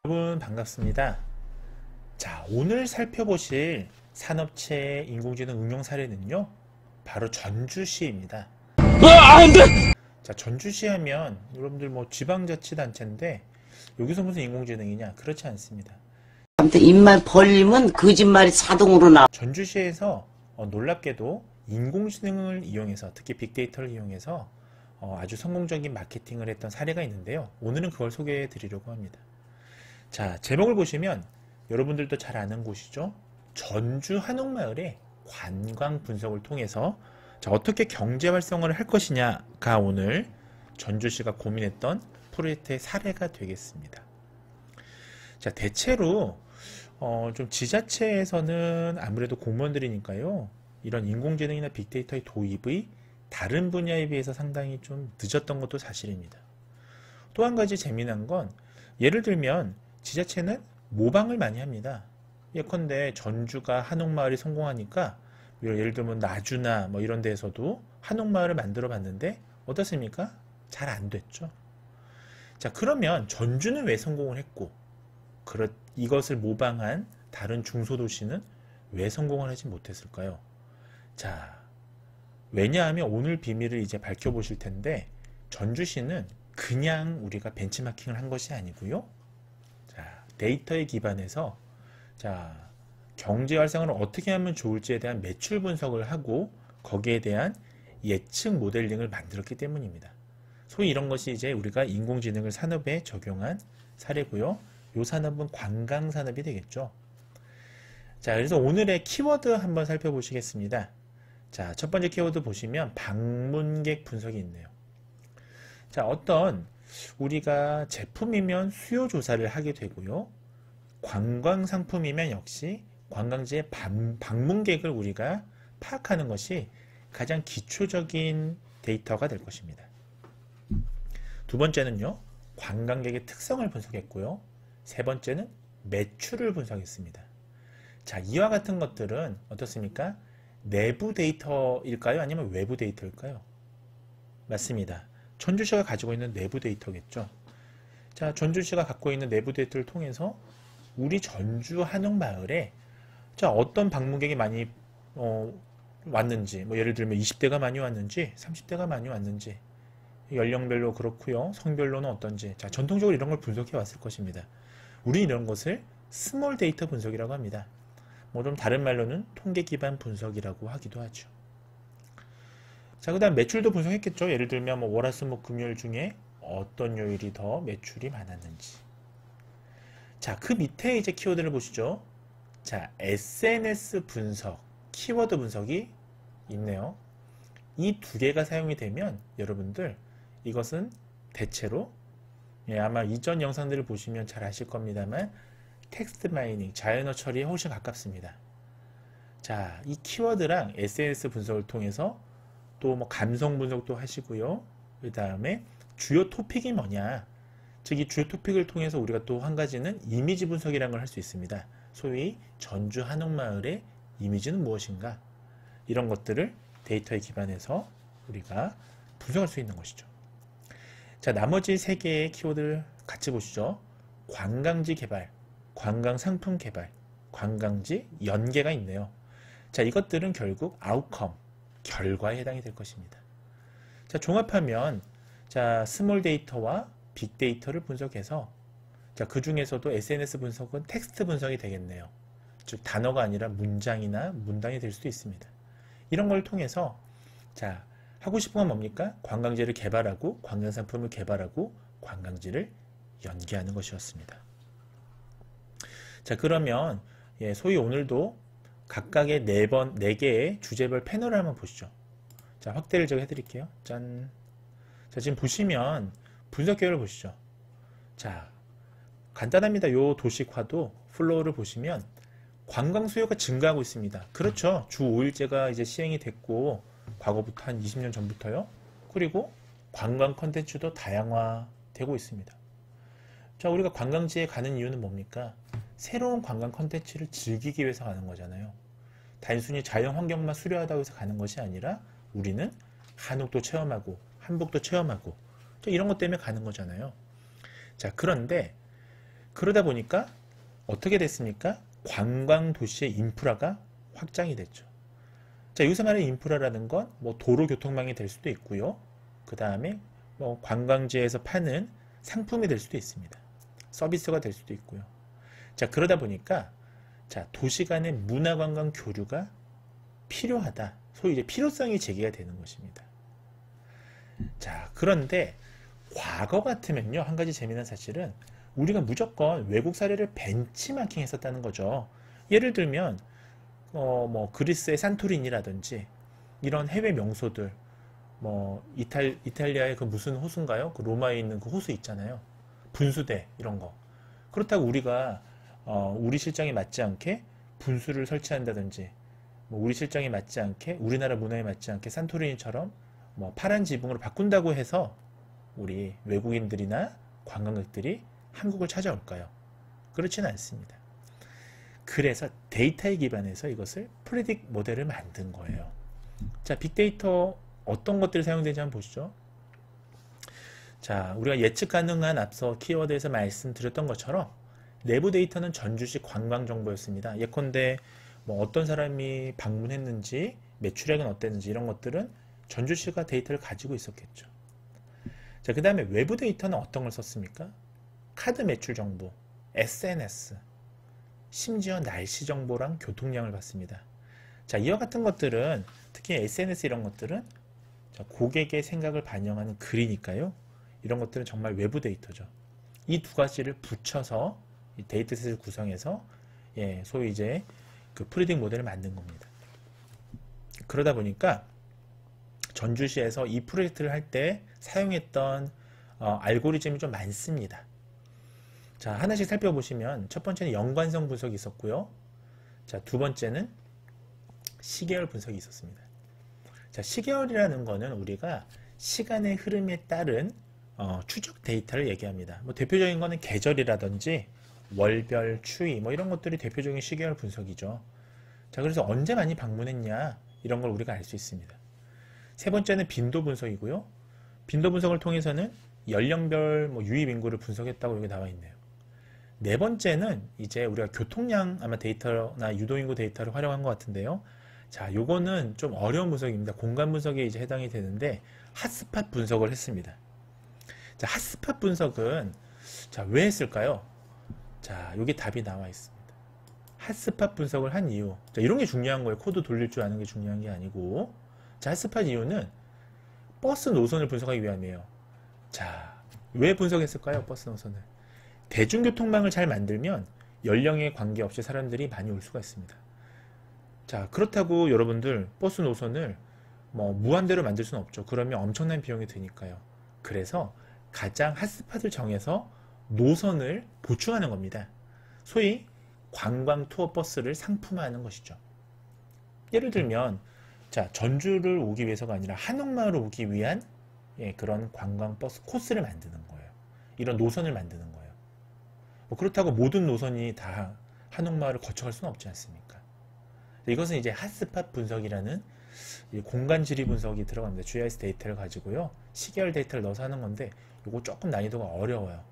여러분 반갑습니다. 자, 오늘 살펴보실 산업체 인공지능 응용 사례는요, 바로 전주시입니다. 자, 전주시 하면 여러분들 뭐 지방자치단체인데 여기서 무슨 인공지능이냐? 그렇지 않습니다. 아무튼 입만 벌리면 거짓말이 자동으로 나와. 전주시에서 놀랍게도 인공지능을 이용해서, 특히 빅데이터를 이용해서 아주 성공적인 마케팅을 했던 사례가 있는데요. 오늘은 그걸 소개해 드리려고 합니다. 자, 제목을 보시면 여러분들도 잘 아는 곳이죠. 전주 한옥마을의 관광 분석을 통해서 자, 어떻게 경제 활성화를 할 것이냐가 오늘 전주시가 고민했던 프로젝트의 사례가 되겠습니다. 자, 대체로 좀 지자체에서는 아무래도 공무원들이니까요, 이런 인공지능이나 빅데이터의 도입의 다른 분야에 비해서 상당히 좀 늦었던 것도 사실입니다. 또 한 가지 재미난 건, 예를 들면 지자체는 모방을 많이 합니다. 예컨대 전주가 한옥마을이 성공하니까 예를 들면 나주나 뭐 이런 데에서도 한옥마을을 만들어 봤는데 어떻습니까? 잘 안 됐죠. 자, 그러면 전주는 왜 성공을 했고, 이것을 모방한 다른 중소도시는 왜 성공을 하지 못했을까요? 자, 왜냐하면 오늘 비밀을 이제 밝혀보실 텐데, 전주시는 그냥 우리가 벤치마킹을 한 것이 아니고요. 자, 데이터에 기반해서 자, 경제 활성화를 어떻게 하면 좋을지에 대한 매출 분석을 하고 거기에 대한 예측 모델링을 만들었기 때문입니다. 소위 이런 것이 이제 우리가 인공지능을 산업에 적용한 사례고요. 이 산업은 관광 산업이 되겠죠. 자, 그래서 오늘의 키워드 한번 살펴보시겠습니다. 자, 첫 번째 키워드 보시면 방문객 분석이 있네요. 자, 어떤 우리가 제품이면 수요 조사를 하게 되고요. 관광 상품이면 역시 관광지의 방문객을 우리가 파악하는 것이 가장 기초적인 데이터가 될 것입니다. 두 번째는요, 관광객의 특성을 분석했고요. 세 번째는 매출을 분석했습니다. 자, 이와 같은 것들은 어떻습니까? 내부 데이터일까요? 아니면 외부 데이터일까요? 맞습니다. 전주시가 가지고 있는 내부 데이터겠죠. 자, 전주시가 갖고 있는 내부 데이터를 통해서 우리 전주 한옥마을에 자, 어떤 방문객이 많이 왔는지, 뭐 예를 들면 20대가 많이 왔는지 30대가 많이 왔는지, 연령별로 그렇고요, 성별로는 어떤지, 자, 전통적으로 이런 걸 분석해 왔을 것입니다. 우리 이런 것을 스몰 데이터 분석이라고 합니다. 뭐 좀 다른 말로는 통계 기반 분석이라고 하기도 하죠. 자, 그 다음 매출도 분석했겠죠. 예를 들면 뭐 월화수목 금요일 중에 어떤 요일이 더 매출이 많았는지. 자, 그 밑에 이제 키워드를 보시죠. 자, SNS 분석, 키워드 분석이 있네요. 이 두 개가 사용이 되면 여러분들 이것은 대체로 아마 이전 영상들을 보시면 잘 아실 겁니다만 텍스트 마이닝, 자연어 처리에 훨씬 가깝습니다. 자, 이 키워드랑 SNS 분석을 통해서 또 뭐 감성 분석도 하시고요. 그 다음에 주요 토픽이 뭐냐, 즉 이 주요 토픽을 통해서 우리가 또 한 가지는 이미지 분석이라는 걸 할 수 있습니다. 소위 전주 한옥마을의 이미지는 무엇인가, 이런 것들을 데이터에 기반해서 우리가 분석할 수 있는 것이죠. 자, 나머지 세 개의 키워드를 같이 보시죠. 관광지 개발, 관광 상품 개발, 관광지 연계가 있네요. 자, 이것들은 결국 아웃컴, 결과에 해당이 될 것입니다. 자, 종합하면 자, 스몰 데이터와 빅 데이터를 분석해서 자, 그 중에서도 SNS 분석은 텍스트 분석이 되겠네요. 즉 단어가 아니라 문장이나 문단이 될 수도 있습니다. 이런 걸 통해서 자, 하고 싶은 건 뭡니까? 관광지를 개발하고 관광 상품을 개발하고 관광지를 연계하는 것이었습니다. 자, 그러면 소위 오늘도 각각의 4개의 주제별 패널을 한번 보시죠. 자, 확대를 제가 해드릴게요. 짠. 자, 지금 보시면 분석 계열을 보시죠. 자, 간단합니다. 요 도식화도 플로우를 보시면 관광 수요가 증가하고 있습니다. 그렇죠. 주 5일제가 이제 시행이 됐고, 과거부터 한 20년 전부터요. 그리고 관광 컨텐츠도 다양화되고 있습니다. 자, 우리가 관광지에 가는 이유는 뭡니까? 새로운 관광 컨텐츠를 즐기기 위해서 가는 거잖아요. 단순히 자연 환경만 수려하다고 해서 가는 것이 아니라 우리는 한옥도 체험하고 한복도 체험하고 이런 것 때문에 가는 거잖아요. 자, 그런데 그러다 보니까 어떻게 됐습니까? 관광 도시의 인프라가 확장이 됐죠. 자, 여기서 말하는 인프라라는 건 뭐 도로 교통망이 될 수도 있고요. 그 다음에 뭐 관광지에서 파는 상품이 될 수도 있습니다. 서비스가 될 수도 있고요. 자, 그러다 보니까 자, 도시 간의 문화관광 교류가 필요하다. 소위 이제 필요성이 제기가 되는 것입니다. 자, 그런데 과거 같으면요, 한 가지 재미난 사실은 우리가 무조건 외국 사례를 벤치마킹 했었다는 거죠. 예를 들면 뭐 그리스의 산토리니라든지 이런 해외 명소들, 뭐 이탈리아의 그 무슨 호수인가요? 그 로마에 있는 그 호수 있잖아요. 분수대 이런 거. 그렇다고 우리가 우리 실정에 맞지 않게 분수를 설치한다든지, 뭐 우리 실정에 맞지 않게 우리나라 문화에 맞지 않게 산토리니처럼 뭐 파란 지붕으로 바꾼다고 해서 우리 외국인들이나 관광객들이 한국을 찾아올까요? 그렇지는 않습니다. 그래서 데이터에 기반해서 이것을 프리딕 모델을 만든 거예요. 자, 빅데이터 어떤 것들이 사용되는지 한번 보시죠. 자, 우리가 예측 가능한 앞서 키워드에서 말씀드렸던 것처럼 내부 데이터는 전주시 관광 정보였습니다. 예컨대 뭐 어떤 사람이 방문했는지, 매출액은 어땠는지 이런 것들은 전주시가 데이터를 가지고 있었겠죠. 자, 그 다음에 외부 데이터는 어떤 걸 썼습니까? 카드 매출 정보, SNS, 심지어 날씨 정보랑 교통량을 봤습니다. 자, 이와 같은 것들은 특히 SNS 이런 것들은 자, 고객의 생각을 반영하는 글이니까요. 이런 것들은 정말 외부 데이터죠. 이 두 가지를 붙여서 이 데이터셋을 구성해서 소위 이제 그 프리딕 모델을 만든 겁니다. 그러다 보니까 전주시에서 이 프로젝트를 할 때 사용했던 알고리즘이 좀 많습니다. 자, 하나씩 살펴보시면 첫 번째는 연관성 분석이 있었고요. 자, 두 번째는 시계열 분석이 있었습니다. 자, 시계열이라는 거는 우리가 시간의 흐름에 따른 추적 데이터를 얘기합니다. 뭐 대표적인 거는 계절이라든지 월별, 추위 뭐 이런 것들이 대표적인 시계열 분석이죠. 자, 그래서 언제 많이 방문했냐 이런 걸 우리가 알 수 있습니다. 세 번째는 빈도 분석이고요. 빈도 분석을 통해서는 연령별 뭐 유입 인구를 분석했다고 여기 나와 있네요. 네 번째는 이제 우리가 교통량 아마 데이터나 유도인구 데이터를 활용한 것 같은데요. 자, 요거는 좀 어려운 분석입니다. 공간 분석에 이제 해당이 되는데 핫스팟 분석을 했습니다. 자, 핫스팟 분석은 자, 왜 했을까요? 자, 여기 답이 나와 있습니다. 핫스팟 분석을 한 이유. 자, 이런 게 중요한 거예요. 코드 돌릴 줄 아는 게 중요한 게 아니고. 자, 핫스팟 이유는 버스 노선을 분석하기 위함이에요. 자, 왜 분석했을까요? 버스 노선을. 대중교통망을 잘 만들면 연령에 관계없이 사람들이 많이 올 수가 있습니다. 자, 그렇다고 여러분들 버스 노선을 뭐 무한대로 만들 수는 없죠. 그러면 엄청난 비용이 드니까요. 그래서 가장 핫스팟을 정해서 노선을 보충하는 겁니다. 소위 관광 투어 버스를 상품화하는 것이죠. 예를 들면 자, 전주를 오기 위해서가 아니라 한옥마을을 오기 위한 그런 관광 버스 코스를 만드는 거예요. 이런 노선을 만드는 거예요. 뭐 그렇다고 모든 노선이 다 한옥마을을 거쳐갈 수는 없지 않습니까? 이것은 이제 핫스팟 분석이라는 공간 지리 분석이 들어갑니다. GIS 데이터를 가지고요. 시계열 데이터를 넣어서 하는 건데 이거 조금 난이도가 어려워요.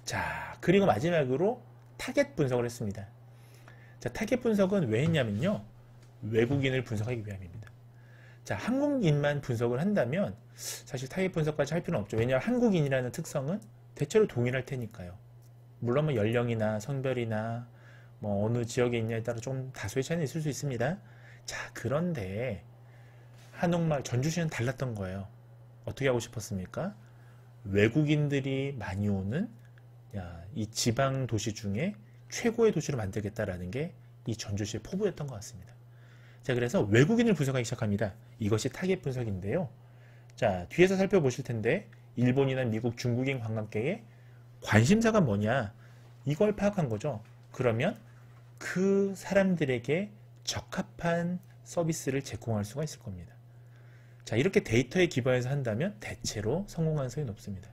자, 그리고 마지막으로 타겟 분석을 했습니다. 자, 타겟 분석은 왜 했냐면요. 외국인을 분석하기 위함입니다. 자, 한국인만 분석을 한다면 사실 타겟 분석까지 할 필요는 없죠. 왜냐하면 한국인이라는 특성은 대체로 동일할 테니까요. 물론 뭐 연령이나 성별이나 뭐 어느 지역에 있냐에 따라 좀 다소의 차이는 있을 수 있습니다. 자, 그런데 한옥마을 전주시는 달랐던 거예요. 어떻게 하고 싶었습니까? 외국인들이 많이 오는 이 지방 도시 중에 최고의 도시로 만들겠다라는 게 이 전주시의 포부였던 것 같습니다. 자, 그래서 외국인을 분석하기 시작합니다. 이것이 타겟 분석인데요. 자, 뒤에서 살펴보실 텐데 일본이나 미국, 중국인 관광객의 관심사가 뭐냐 이걸 파악한 거죠. 그러면 그 사람들에게 적합한 서비스를 제공할 수가 있을 겁니다. 자, 이렇게 데이터에 기반해서 한다면 대체로 성공 가능성이 높습니다.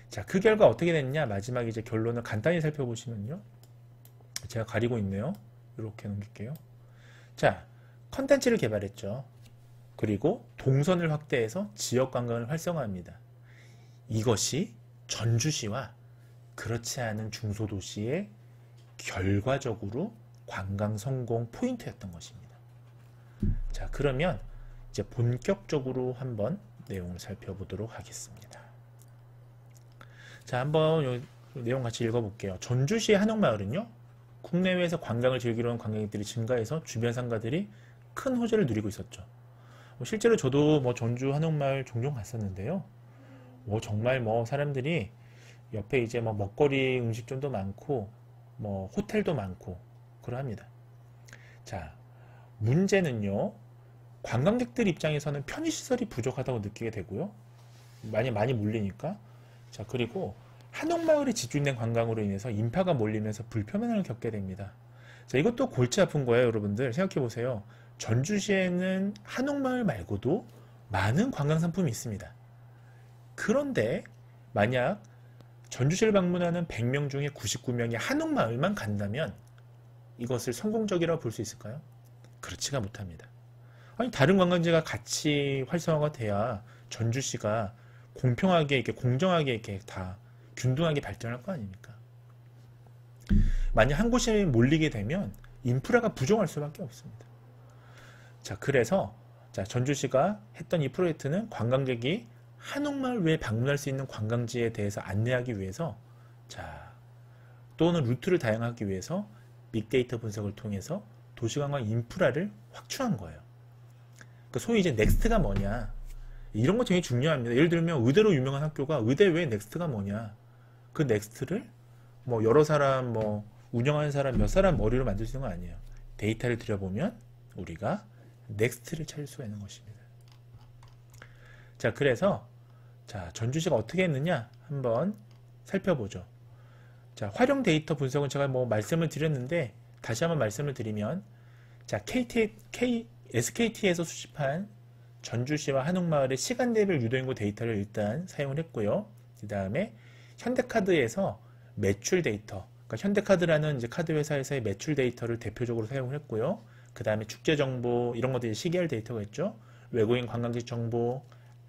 자, 그 결과 어떻게 됐냐 마지막 이제 결론을 간단히 살펴보시면요. 제가 가리고 있네요. 이렇게 넘길게요. 자, 컨텐츠를 개발했죠. 그리고 동선을 확대해서 지역 관광을 활성화합니다. 이것이 전주시와 그렇지 않은 중소도시의 결과적으로 관광 성공 포인트였던 것입니다. 자, 그러면 이제 본격적으로 한번 내용을 살펴보도록 하겠습니다. 자, 한번 요 내용 같이 읽어볼게요. 전주시의 한옥마을은요, 국내외에서 관광을 즐기러 온 관광객들이 증가해서 주변 상가들이 큰 호재를 누리고 있었죠. 실제로 저도 전주 한옥마을 종종 갔었는데요. 정말 사람들이 옆에 이제 먹거리 음식점도 많고 호텔도 많고 그러합니다. 자, 문제는요, 관광객들 입장에서는 편의시설이 부족하다고 느끼게 되고요. 많이 몰리니까. 자, 그리고 한옥마을에 집중된 관광으로 인해서 인파가 몰리면서 불편함을 겪게 됩니다. 자, 이것도 골치 아픈 거예요, 여러분들. 생각해 보세요. 전주시에는 한옥마을 말고도 많은 관광상품이 있습니다. 그런데 만약 전주시를 방문하는 100명 중에 99명이 한옥마을만 간다면 이것을 성공적이라고 볼 수 있을까요? 그렇지가 못합니다. 아니, 다른 관광지가 같이 활성화가 돼야 전주시가 공평하게, 이렇게 공정하게 이렇게 다 균등하게 발전할 거 아닙니까? 만약 한 곳이 몰리게 되면 인프라가 부족할 수밖에 없습니다. 자, 그래서 전주시가 했던 이 프로젝트는 관광객이 한옥마을 외에 방문할 수 있는 관광지에 대해서 안내하기 위해서, 또는 루트를 다양하기 위해서 빅데이터 분석을 통해서 도시관광 인프라를 확충한 거예요. 소위 이제 넥스트가 뭐냐, 이런 거 되게 중요합니다. 예를 들면 의대로 유명한 학교가 의대 외에 넥스트가 뭐냐, 그 넥스트를 여러 사람 운영하는 사람 몇 사람 머리로 만들 수 있는 건 아니에요. 데이터를 들여보면 우리가 넥스트를 찾을 수가 있는 것입니다. 자, 그래서 전주시가 어떻게 했느냐 한번 살펴보죠. 자, 활용 데이터 분석은 제가 말씀을 드렸는데 다시 한번 말씀을 드리면, SKT에서 수집한 전주시와 한옥마을의 시간대별 유도인구 데이터를 일단 사용을 했고요. 그 다음에 현대카드에서 매출 데이터, 그러니까 현대카드라는 이제 카드 회사에서의 매출 데이터를 대표적으로 사용을 했고요. 그 다음에 축제 정보, 이런 것들이 시계열 데이터가 있죠. 외국인 관광지 정보,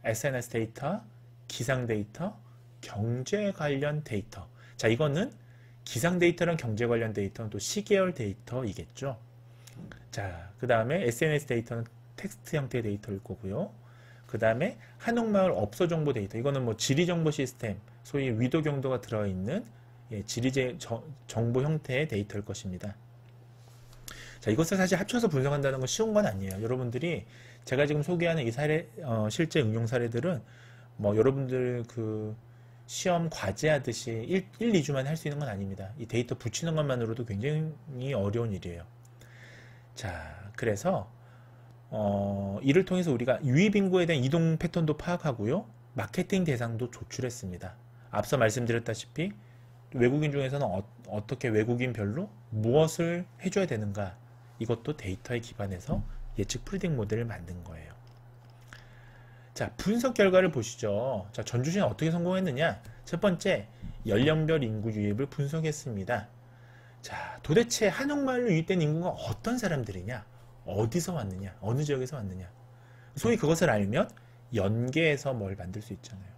SNS 데이터, 기상 데이터, 경제 관련 데이터. 자, 이거는 기상 데이터랑 경제 관련 데이터는 또 시계열 데이터이겠죠. 자, 그 다음에 SNS 데이터는 텍스트 형태의 데이터일 거고요. 그 다음에 한옥마을 업소 정보 데이터, 이거는 지리 정보 시스템, 소위 위도 경도가 들어있는 지리 정보 형태의 데이터일 것입니다. 자, 이것을 사실 합쳐서 분석한다는 건 쉬운 건 아니에요. 여러분들이 제가 지금 소개하는 이 사례, 실제 응용 사례들은 여러분들 그 시험 과제하듯이 1-2주만 할 수 있는 건 아닙니다. 이 데이터 붙이는 것만으로도 굉장히 어려운 일이에요. 자, 그래서 이를 통해서 우리가 유입 인구에 대한 이동 패턴도 파악하고요. 마케팅 대상도 조출했습니다. 앞서 말씀드렸다시피 외국인 중에서는 어떻게 외국인별로 무엇을 해줘야 되는가, 이것도 데이터에 기반해서 예측 프리딩 모델을 만든 거예요. 자, 분석 결과를 보시죠. 자, 전주시는 어떻게 성공했느냐? 첫 번째, 연령별 인구 유입을 분석했습니다. 자, 도대체 한옥마을로 유입된 인구가 어떤 사람들이냐? 어디서 왔느냐? 어느 지역에서 왔느냐? 소위 그것을 알면 연계해서 뭘 만들 수 있잖아요.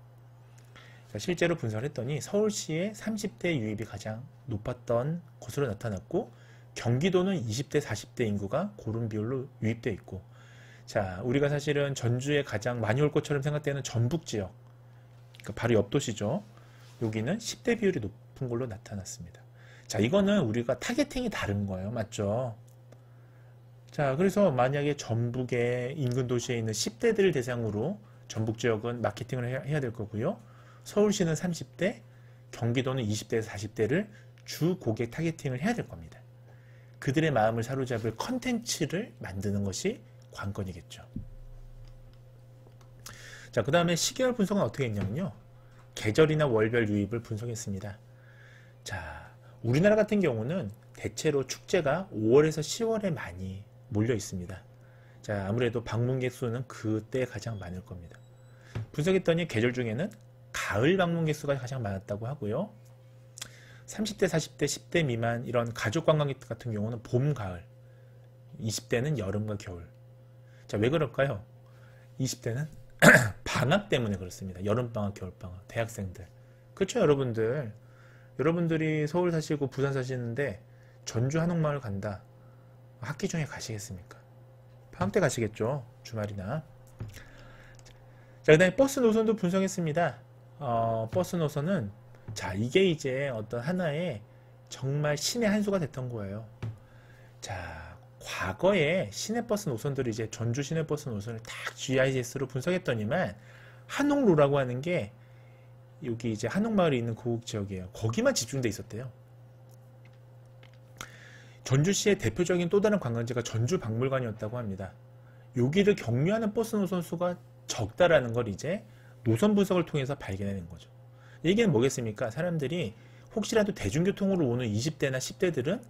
자, 실제로 분석을 했더니 서울시의 30대 유입이 가장 높았던 것으로 나타났고, 경기도는 20대, 40대 인구가 고른 비율로 유입되어 있고, 자, 우리가 사실은 전주에 가장 많이 올 것처럼 생각되는 전북지역, 그러니까 바로 옆 도시죠. 여기는 10대 비율이 높은 걸로 나타났습니다. 자, 이거는 우리가 타겟팅이 다른 거예요. 맞죠? 자, 그래서 만약에 전북의 인근 도시에 있는 10대들을 대상으로 전북 지역은 마케팅을 해야 될 거고요. 서울시는 30대, 경기도는 20대에서 40대를 주 고객 타겟팅을 해야 될 겁니다. 그들의 마음을 사로잡을 컨텐츠를 만드는 것이 관건이겠죠. 자, 그 다음에 시계열 분석은 어떻게 했냐면요. 계절이나 월별 유입을 분석했습니다. 자, 우리나라 같은 경우는 대체로 축제가 5월에서 10월에 많이 몰려 있습니다. 자, 아무래도 방문객 수는 그때 가장 많을 겁니다. 분석했더니 계절 중에는 가을 방문객 수가 가장 많았다고 하고요. 30대, 40대, 10대 미만 이런 가족 관광객 같은 경우는 봄, 가을 20대는 여름과 겨울. 자, 왜 그럴까요? 20대는 방학 때문에 그렇습니다. 여름방학, 겨울방학, 대학생들. 그렇죠, 여러분들. 여러분들이 서울 사시고 부산 사시는데 전주 한옥마을 간다. 학기 중에 가시겠습니까? 방학 때 가시겠죠. 주말이나. 자, 그 다음에 버스 노선도 분석했습니다. 버스 노선은, 자, 이게 이제 어떤 하나의 정말 신의 한 수가 됐던 거예요. 자, 과거에 시내버스 노선들을 이제 전주 시내버스 노선을 딱 GIS로 분석했더니만 한옥로라고 하는 게 여기 이제 한옥마을이 있는 그 지역이에요. 거기만 집중돼 있었대요. 전주시의 대표적인 또 다른 관광지가 전주박물관이었다고 합니다. 여기를 경유하는 버스 노선 수가 적다라는 걸 이제 노선 분석을 통해서 발견해낸 거죠. 얘기는 뭐겠습니까? 사람들이 혹시라도 대중교통으로 오는 20대나 10대들은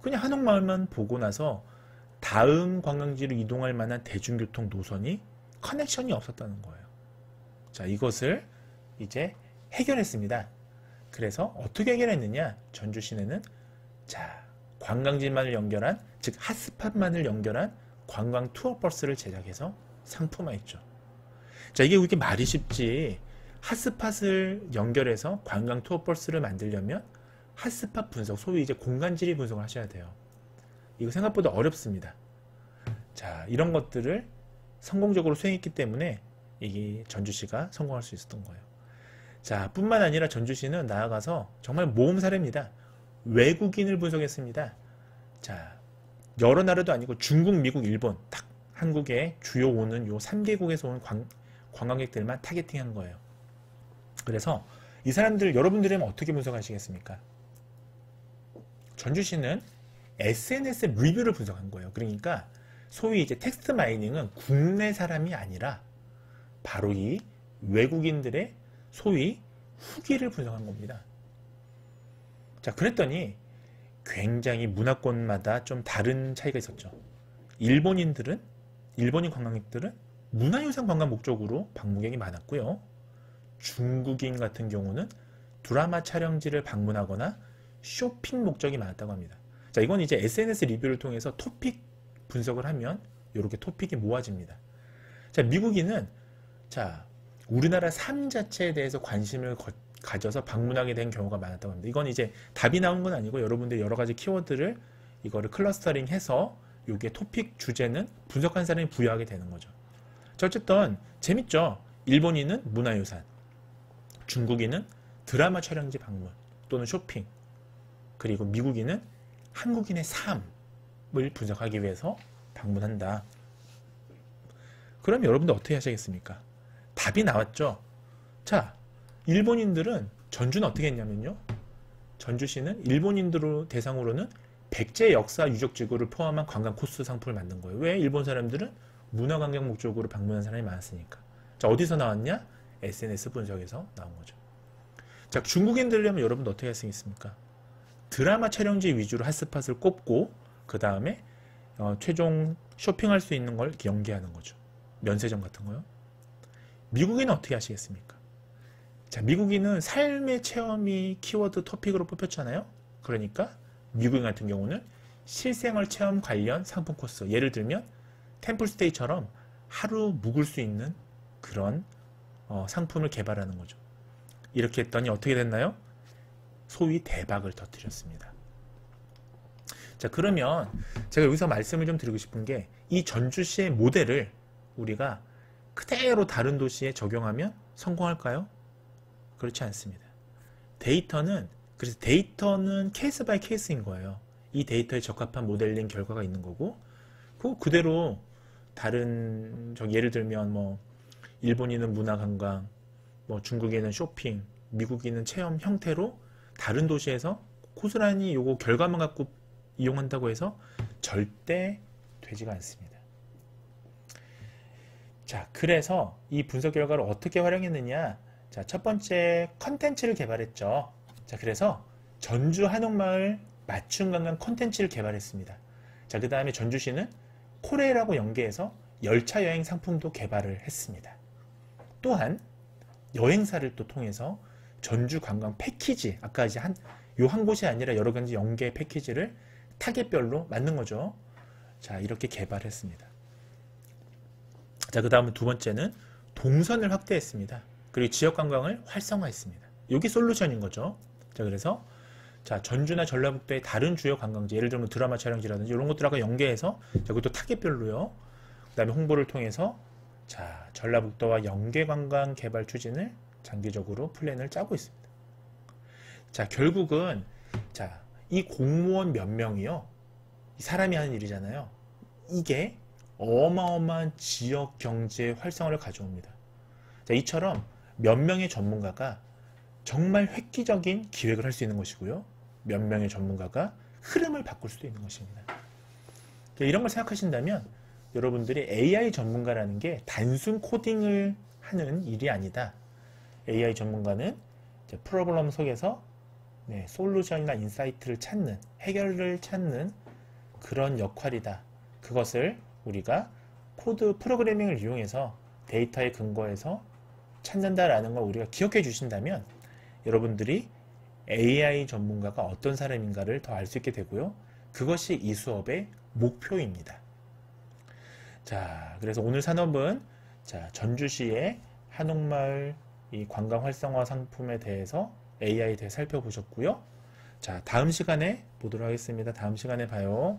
그냥 한옥마을만 보고 나서 다음 관광지로 이동할 만한 대중교통 노선이 커넥션이 없었다는 거예요. 자, 이것을 이제 해결했습니다. 그래서 어떻게 해결했느냐? 전주 시내는 자, 관광지만을 연결한, 즉 핫스팟만을 연결한 관광 투어 버스를 제작해서 상품화했죠. 자, 이게 그렇게 말이 쉽지. 핫스팟을 연결해서 관광 투어 버스를 만들려면 핫스팟 분석, 소위 이제 공간지리 분석을 하셔야 돼요. 이거 생각보다 어렵습니다. 자, 이런 것들을 성공적으로 수행했기 때문에 이게 전주시가 성공할 수 있었던 거예요. 자, 뿐만 아니라 전주시는 나아가서 정말 모험 사례입니다. 외국인을 분석했습니다. 자, 여러 나라도 아니고 중국, 미국, 일본, 딱 한국에 주요 오는 요 3개국에서 온 관광객들만 타겟팅한 거예요. 그래서 이 사람들 여러분들이면 어떻게 분석하시겠습니까? 전주시는 SNS 리뷰를 분석한 거예요. 그러니까 소위 이제 텍스트 마이닝은 국내 사람이 아니라 바로 이 외국인들의 소위 후기를 분석한 겁니다. 자, 그랬더니 굉장히 문화권마다 좀 다른 차이가 있었죠. 일본인 관광객들은 문화유산 관광 목적으로 방문객이 많았고요. 중국인 같은 경우는 드라마 촬영지를 방문하거나 쇼핑 목적이 많았다고 합니다. 자, 이건 이제 SNS 리뷰를 통해서 토픽 분석을 하면 이렇게 토픽이 모아집니다. 자, 미국인은 자, 우리나라 삶 자체에 대해서 관심을 가져서 방문하게 된 경우가 많았다고 합니다. 이건 이제 답이 나온 건 아니고 여러분들이 여러 가지 키워드를 이거를 클러스터링 해서 이게 토픽 주제는 분석한 사람이 부여하게 되는 거죠. 자, 어쨌든 재밌죠? 일본인은 문화유산, 중국인은 드라마 촬영지 방문 또는 쇼핑, 그리고 미국인은 한국인의 삶을 분석하기 위해서 방문한다. 그럼 여러분들 어떻게 하시겠습니까? 답이 나왔죠? 자, 일본인들은 전주는 어떻게 했냐면요. 전주시는 일본인들을 대상으로는 백제 역사 유적지구를 포함한 관광 코스 상품을 만든 거예요. 왜? 일본 사람들은 문화관광 목적으로 방문한 사람이 많았으니까. 자, 어디서 나왔냐? SNS 분석에서 나온 거죠. 자, 중국인들이라면 여러분들 어떻게 할 수 있습니까? 드라마 촬영지 위주로 핫스팟을 꼽고 그 다음에 최종 쇼핑할 수 있는 걸 연계하는 거죠. 면세점 같은 거요. 미국인은 어떻게 하시겠습니까? 자, 미국인은 삶의 체험이 키워드 토픽으로 뽑혔잖아요. 그러니까 미국인 같은 경우는 실생활 체험 관련 상품 코스, 예를 들면 템플스테이처럼 하루 묵을 수 있는 그런 상품을 개발하는 거죠. 이렇게 했더니 어떻게 됐나요? 소위 대박을 터뜨렸습니다. 자, 그러면 제가 여기서 말씀을 좀 드리고 싶은 게 이 전주시의 모델을 우리가 그대로 다른 도시에 적용하면 성공할까요? 그렇지 않습니다. 그래서 데이터는 케이스 바이 케이스인 거예요. 이 데이터에 적합한 모델링 결과가 있는 거고, 그대로 다른, 예를 들면 뭐, 일본인은 문화관광, 뭐 중국인은 쇼핑, 미국인은 체험 형태로 다른 도시에서 고스란히 요거 결과만 갖고 이용한다고 해서 절대 되지가 않습니다. 자, 그래서 이 분석 결과를 어떻게 활용했느냐? 자, 첫 번째 컨텐츠를 개발했죠. 자, 그래서 전주 한옥마을 맞춤 관광 컨텐츠를 개발했습니다. 자, 그 다음에 전주시는 코레일하고 연계해서 열차 여행 상품도 개발을 했습니다. 또한 여행사를 또 통해서 전주 관광 패키지, 아까 이제 한 곳이 아니라 여러 가지 연계 패키지를 타겟별로 만든 거죠. 자, 이렇게 개발했습니다. 자, 그 다음에 두 번째는 동선을 확대했습니다. 그리고 지역 관광을 활성화했습니다. 이게 솔루션인 거죠. 자, 그래서 자, 전주나 전라북도의 다른 주요 관광지, 예를 들면 드라마 촬영지라든지 이런 것들하고 연계해서, 자, 그것도 타겟별로요. 그 다음에 홍보를 통해서, 자, 전라북도와 연계 관광 개발 추진을 장기적으로 플랜을 짜고 있습니다. 자, 결국은, 자, 이 공무원 몇 명이요. 이 사람이 하는 일이잖아요. 이게 어마어마한 지역 경제 활성화를 가져옵니다. 자, 이처럼 몇 명의 전문가가 정말 획기적인 기획을 할 수 있는 것이고요. 몇 명의 전문가가 흐름을 바꿀 수도 있는 것입니다. 이런 걸 생각하신다면 여러분들이 AI 전문가라는 게 단순 코딩을 하는 일이 아니다. AI 전문가는 이제 프로블럼 속에서 솔루션이나 인사이트를 찾는, 해결을 찾는 그런 역할이다. 그것을 우리가 코드 프로그래밍을 이용해서 데이터에 근거해서 찾는다라는 걸 우리가 기억해 주신다면 여러분들이 AI 전문가가 어떤 사람인가를 더 알 수 있게 되고요. 그것이 이 수업의 목표입니다. 자, 그래서 오늘 산업은 자, 전주시의 한옥마을 이 관광 활성화 상품에 대해서 AI에 대해 살펴보셨고요. 자, 다음 시간에 보도록 하겠습니다. 다음 시간에 봐요.